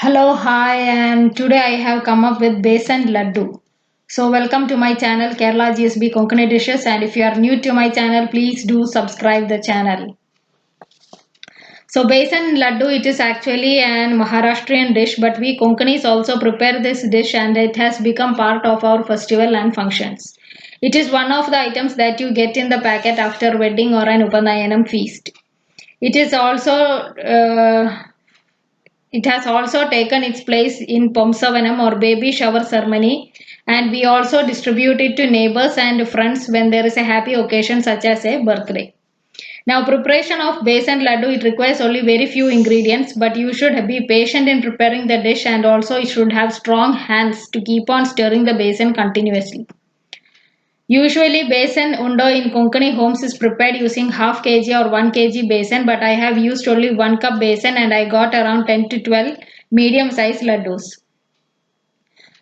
Hello, hi, and today I have come up with Bensan Ladoo. So, welcome to my channel Kerala GSB Konkani Dishes. And if you are new to my channel, please do subscribe the channel. So, Besan Ladoo, it is actually an Maharashtrian dish, but we Konkanis also prepare this dish and it has become part of our festival and functions. It is one of the items that you get in the packet after wedding or an Upanayanam feast. It is also it has also taken its place in Pomsavanam or baby shower ceremony, and we also distribute it to neighbors and friends when there is a happy occasion such as a birthday. Now, preparation of besan laddu, it requires only very few ingredients, but you should be patient in preparing the dish, and also you should have strong hands to keep on stirring the besan continuously. Usually besan undo in Konkani homes is prepared using half kg or 1 kg besan, but I have used only 1 cup besan and I got around 10 to 12 medium size laddus.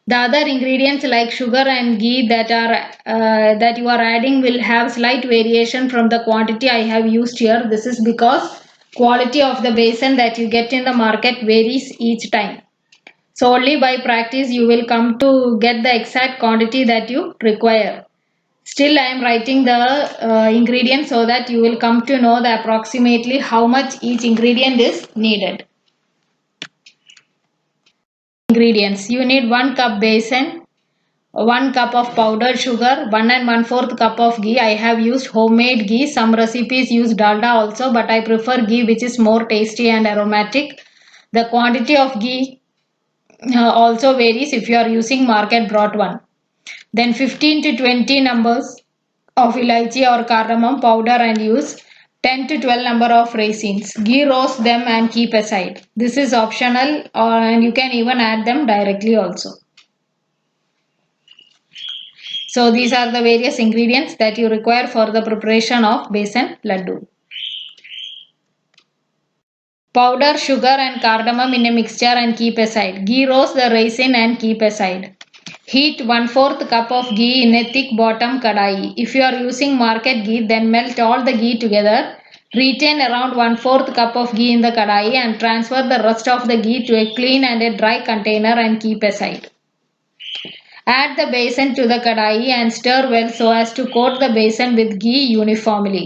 The other ingredients like sugar and ghee that you are adding will have slight variation from the quantity I have used here. This is because quality of the besan that you get in the market varies each time. So only by practice you will come to get the exact quantity that you require. Still, I am writing the ingredients so that you will come to know the approximately how much each ingredient is needed. Ingredients: you need 1 cup besan, 1 cup of powdered sugar, 1 and 1/4 cup of ghee. I have used homemade ghee. Some recipes use dalda also, but I prefer ghee which is more tasty and aromatic. The quantity of ghee also varies if you are using market brought one. Then 15 to 20 numbers of elaichi or cardamom powder and use 10 to 12 number of raisins. Ghee roast them and keep aside. This is optional and you can even add them directly also. So these are the various ingredients that you require for the preparation of besan laddu. Powder sugar and cardamom in a mixture and keep aside. Ghee roast the raisin and keep aside. Heat 1/4 cup of ghee in a thick bottom kadai. If you are using market ghee, then melt all the ghee together. Retain around 1/4 cup of ghee in the kadai and transfer the rest of the ghee to a clean and a dry container and keep aside. Add the besan to the kadai and stir well so as to coat the besan with ghee uniformly.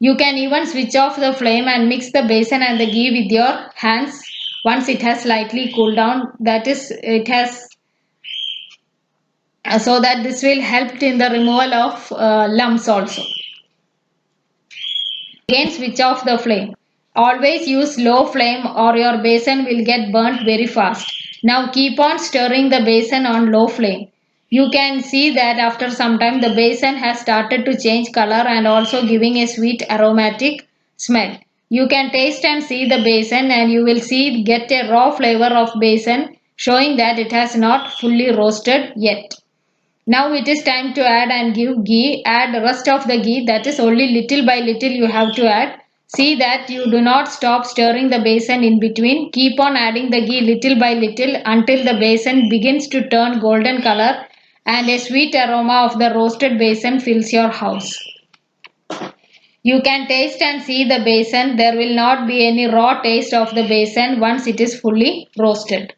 You can even switch off the flame and mix the besan and the ghee with your hands once it has slightly cooled down. That is, it has so that this will help in the removal of lumps also. Again switch off the flame. Always use low flame or your besan will get burnt very fast. Now keep on stirring the besan on low flame. You can see that after some time the besan has started to change color and also giving a sweet aromatic smell. You can taste and see the besan and you will see get a raw flavor of besan showing that it has not fully roasted yet. Now it is time to add and give ghee. Add the rest of the ghee, that is only little by little you have to add. See that you do not stop stirring the besan in between. Keep on adding the ghee little by little until the besan begins to turn golden color and a sweet aroma of the roasted besan fills your house. You can taste and see the besan. There will not be any raw taste of the besan once it is fully roasted.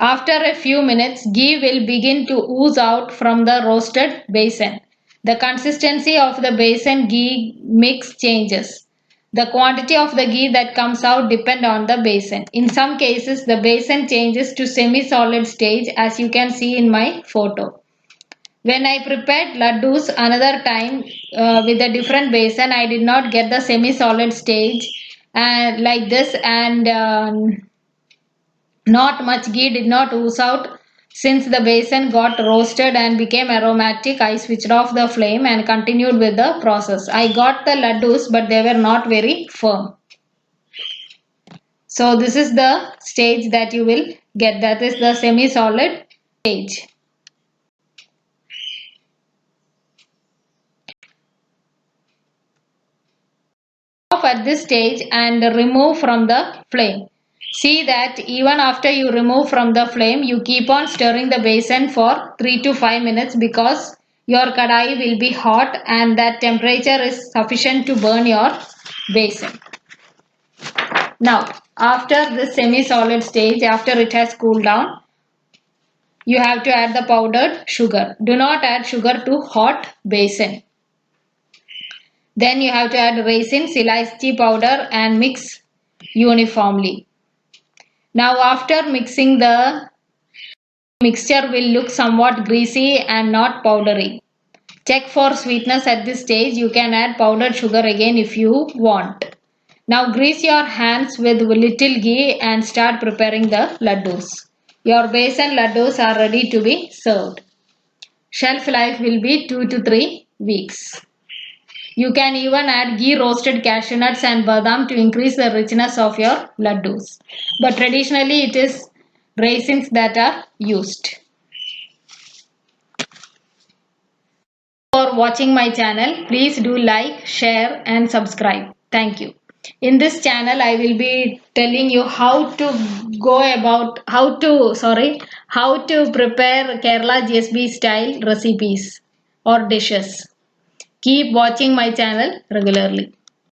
After a few minutes, ghee will begin to ooze out from the roasted besan. The consistency of the besan ghee mix changes. The quantity of the ghee that comes out depends on the besan. In some cases, the besan changes to semi-solid stage as you can see in my photo. When I prepared laddus another time with a different besan, I did not get the semi-solid stage like this and not much ghee did not ooze out. Since the besan got roasted and became aromatic, I switched off the flame and continued with the process. I got the laddus but they were not very firm. So this is the stage that you will get, that is the semi-solid stage. Off at this stage and remove from the flame. See that even after you remove from the flame, you keep on stirring the besan for 3 to 5 minutes because your kadai will be hot and that temperature is sufficient to burn your besan. Now, after this semi-solid stage, after it has cooled down, you have to add the powdered sugar. Do not add sugar to hot besan. Then you have to add raisins, elaichi powder and mix uniformly. Now after mixing, the mixture will look somewhat greasy and not powdery. Check for sweetness at this stage. You can add powdered sugar again if you want. Now grease your hands with little ghee and start preparing the laddus. Your besan laddus are ready to be served. Shelf life will be 2 to 3 weeks. You can even add ghee roasted cashew nuts and badam to increase the richness of your laddus. But traditionally it is raisins that are used. For watching my channel, please do like, share and subscribe. Thank you. In this channel I will be telling you how to prepare Kerala GSB style recipes or dishes. Keep watching my channel regularly.